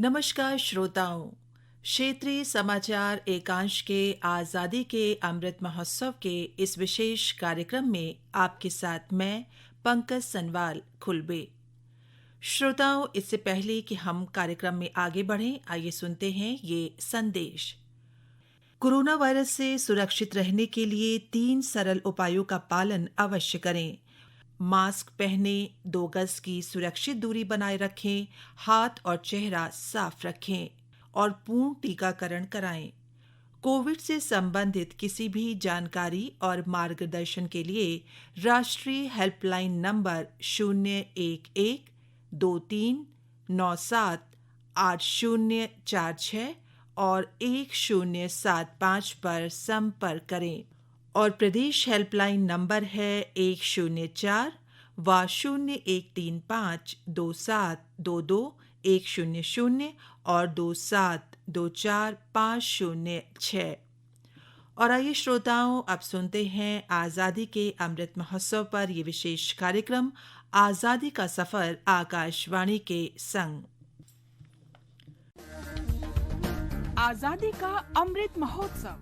नमस्कार श्रोताओं। क्षेत्रीय समाचार एकांश के आज़ादी के अमृत महोत्सव के इस विशेष कार्यक्रम में आपके साथ मैं पंकज सनवाल खुलबे। श्रोताओं, इससे पहले कि हम कार्यक्रम में आगे बढ़ें, आइए सुनते हैं ये संदेश। कोरोना वायरस से सुरक्षित रहने के लिए 3 सरल उपायों का पालन अवश्य करें। मास्क पहने, 2 गज की सुरक्षित दूरी बनाए रखें, हाथ और चेहरा साफ रखें और पूर्ण टीकाकरण कराएं। कोविड से संबंधित किसी भी जानकारी और मार्गदर्शन के लिए राष्ट्रीय हेल्पलाइन नंबर 011-2397-8046 और 1075 पर संपर्क करें और प्रदेश हेल्पलाइन नंबर है 104 व 01352722 और 2724-506। और आइए श्रोताओं, अब सुनते हैं आज़ादी के अमृत महोत्सव पर ये विशेष कार्यक्रम आज़ादी का सफर आकाशवाणी के संग। आजादी का अमृत महोत्सव।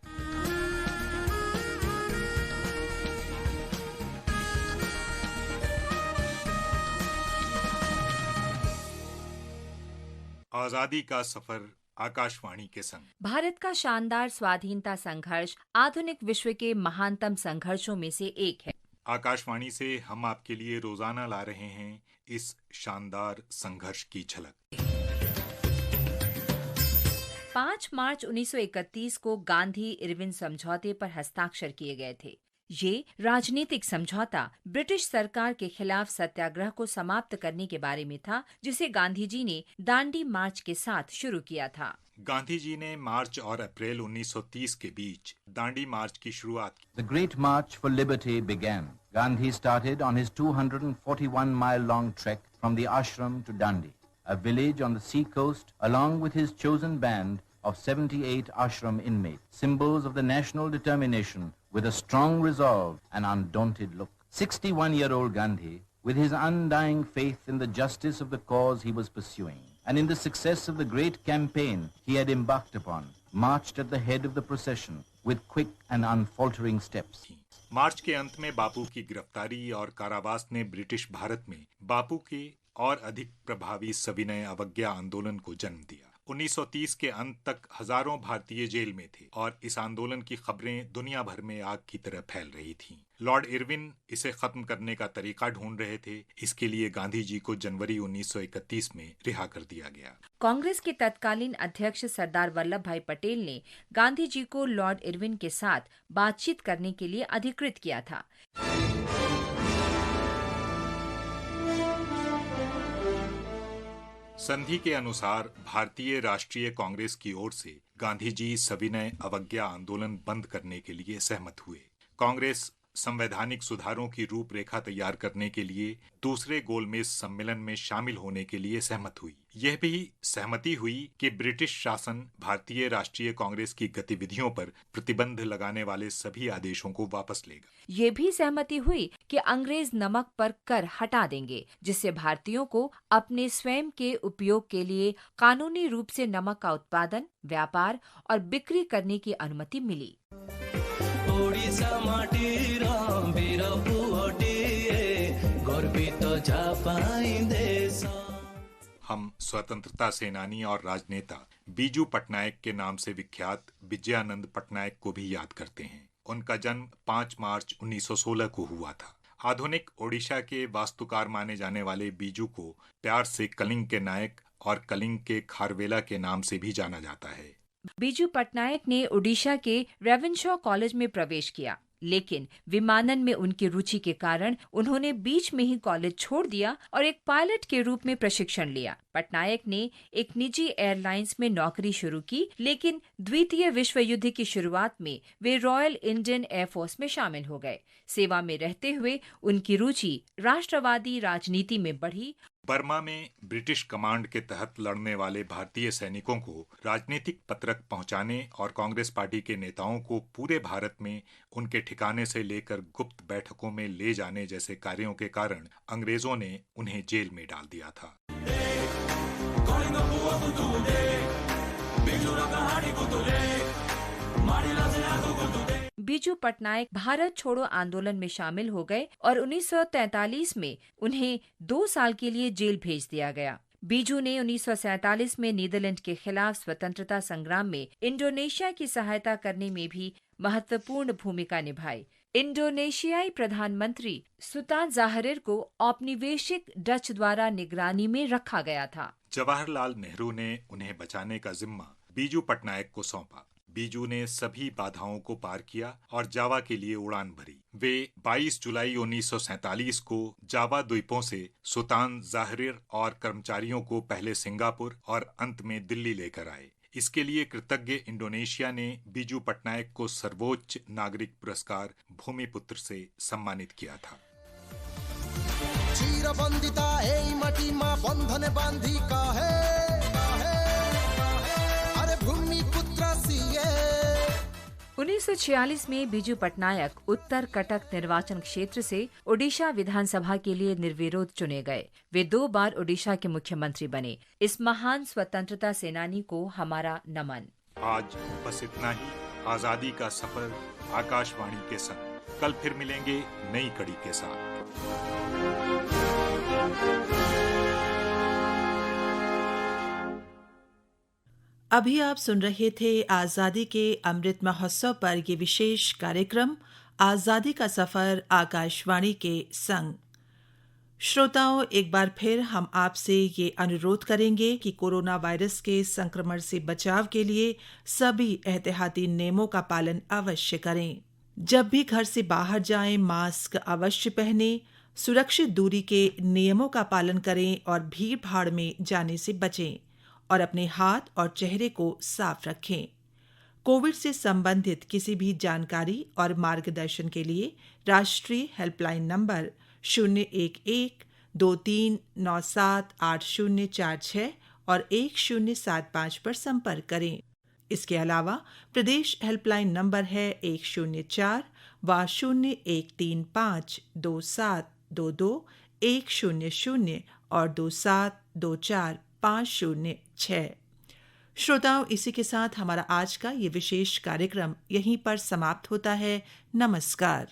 आजादी का सफर आकाशवाणी के संग। भारत का शानदार स्वाधीनता संघर्ष आधुनिक विश्व के महानतम संघर्षों में से एक है। आकाशवाणी से हम आपके लिए रोजाना ला रहे हैं इस शानदार संघर्ष की झलक। 5 मार्च 1931 को गांधी इरविन समझौते पर हस्ताक्षर किए गए थे। ये राजनीतिक समझौता ब्रिटिश सरकार के खिलाफ सत्याग्रह को समाप्त करने के बारे में था, जिसे गांधी जी ने दांडी मार्च के साथ शुरू किया था। गांधी जी ने मार्च और अप्रैल 1930 के बीच दांडी मार्च की शुरुआत की। The Great March for Liberty began. Gandhi started on his 241-mile-long trek from the ashram to Dandi, a village on the sea coast, along with his chosen band of 78 ashram inmates, symbols of the national determination with a strong resolve and undaunted look. 61-year-old Gandhi, with his undying faith in the justice of the cause he was pursuing, and in the success of the great campaign he had embarked upon, marched at the head of the procession with quick and unfaltering steps. मार्च के अंत में बापू की गिरफ्तारी और कारावास ने British Bharat में बापू के और अधिक प्रभावी सविनय अवज्ञा आंदोलन को जन्म दिया। 1930 के अंत तक हजारों भारतीय जेल में थे और इस आंदोलन की खबरें दुनिया भर में आग की तरह फैल रही थीं। लॉर्ड इरविन इसे खत्म करने का तरीका ढूंढ रहे थे। इसके लिए गांधी जी को जनवरी 1931 में रिहा कर दिया गया। कांग्रेस के तत्कालीन अध्यक्ष सरदार वल्लभ भाई पटेल ने गांधी जी को लॉर्ड इरविन के साथ बातचीत करने के लिए अधिकृत किया था। संधि के अनुसार भारतीय राष्ट्रीय कांग्रेस की ओर से गांधी जी सविनय अवज्ञा आंदोलन बंद करने के लिए सहमत हुए। कांग्रेस संवैधानिक सुधारों की रूपरेखा तैयार करने के लिए दूसरे गोलमेज सम्मेलन में शामिल होने के लिए सहमत हुई। यह भी सहमति हुई कि ब्रिटिश शासन भारतीय राष्ट्रीय कांग्रेस की गतिविधियों पर प्रतिबंध लगाने वाले सभी आदेशों को वापस लेगा। ये भी सहमति हुई कि अंग्रेज नमक पर कर हटा देंगे, जिससे भारतीयों को अपने स्वयं के उपयोग के लिए कानूनी रूप से नमक का उत्पादन, व्यापार और बिक्री करने की अनुमति मिली। हम स्वतंत्रता सेनानी और राजनेता बीजू पटनायक के नाम से विख्यात विजयानंद पटनायक को भी याद करते हैं। उनका जन्म 5 मार्च 1916 को हुआ था। आधुनिक ओडिशा के वास्तुकार माने जाने वाले बीजू को प्यार से कलिंग के नायक और कलिंग के खारवेला के नाम से भी जाना जाता है। बीजू पटनायक ने ओडिशा के रेवेनशॉ कॉलेज में प्रवेश किया, लेकिन विमानन में उनकी रुचि के कारण उन्होंने बीच में ही कॉलेज छोड़ दिया और एक पायलट के रूप में प्रशिक्षण लिया। पटनायक ने एक निजी एयरलाइंस में नौकरी शुरू की, लेकिन द्वितीय विश्व युद्ध की शुरुआत में वे रॉयल इंडियन एयरफोर्स में शामिल हो गए। सेवा में रहते हुए उनकी रुचि राष्ट्रवादी राजनीति में बढ़ी। बर्मा में ब्रिटिश कमांड के तहत लड़ने वाले भारतीय सैनिकों को राजनीतिक पत्रक पहुंचाने और कांग्रेस पार्टी के नेताओं को पूरे भारत में उनके ठिकाने से लेकर गुप्त बैठकों में ले जाने जैसे कार्यों के कारण अंग्रेजों ने उन्हें जेल में डाल दिया था। बीजू पटनायक भारत छोड़ो आंदोलन में शामिल हो गए और 1943 में उन्हें 2 साल के लिए जेल भेज दिया गया। बीजू ने 1947 में नीदरलैंड के खिलाफ स्वतंत्रता संग्राम में इंडोनेशिया की सहायता करने में भी महत्वपूर्ण भूमिका निभाई। इंडोनेशियाई प्रधानमंत्री सुल्तान जाहरिर को औपनिवेशिक डच द्वारा निगरानी में रखा गया था। जवाहरलाल नेहरू ने उन्हें बचाने का जिम्मा बीजू पटनायक को सौंपा। बीजू ने सभी बाधाओं को पार किया और जावा के लिए उड़ान भरी। वे 22 जुलाई 1947 को जावा द्वीपों से सुल्तान जाहरिर और कर्मचारियों को पहले सिंगापुर और अंत में दिल्ली लेकर आए। इसके लिए कृतज्ञ इंडोनेशिया ने बीजू पटनायक को सर्वोच्च नागरिक पुरस्कार भूमिपुत्र से सम्मानित किया था। चिरबंदिता एई माटीमा बंधने बांधी काहे अरे भूमिपुत्र सिए। 1946 में बीजू पटनायक उत्तर कटक निर्वाचन क्षेत्र से ओडिशा विधानसभा के लिए निर्विरोध चुने गए। वे 2 बार ओडिशा के मुख्यमंत्री बने। इस महान स्वतंत्रता सेनानी को हमारा नमन। आज बस इतना ही। आजादी का सफर आकाशवाणी के संग। कल फिर मिलेंगे नई कड़ी के साथ। अभी आप सुन रहे थे आज़ादी के अमृत महोत्सव पर ये विशेष कार्यक्रम आज़ादी का सफ़र आकाशवाणी के संग। श्रोताओं, एक बार फिर हम आपसे ये अनुरोध करेंगे कि कोरोना वायरस के संक्रमण से बचाव के लिए सभी एहतियाती नियमों का पालन अवश्य करें। जब भी घर से बाहर जाएं, मास्क अवश्य पहनें, सुरक्षित दूरी के नियमों का पालन करें और भीड़-भाड़ में जाने से बचें और अपने हाथ और चेहरे को साफ रखें। कोविड से संबंधित किसी भी जानकारी और मार्गदर्शन के लिए राष्ट्रीय हेल्पलाइन नंबर 011-2397-8046 और 1075 पर संपर्क करें। इसके अलावा प्रदेश हेल्पलाइन नंबर है 104 व 0135 2722 100 और 2724 506। श्रोताओं, इसी के साथ हमारा आज का ये विशेष कार्यक्रम यहीं पर समाप्त होता है। नमस्कार।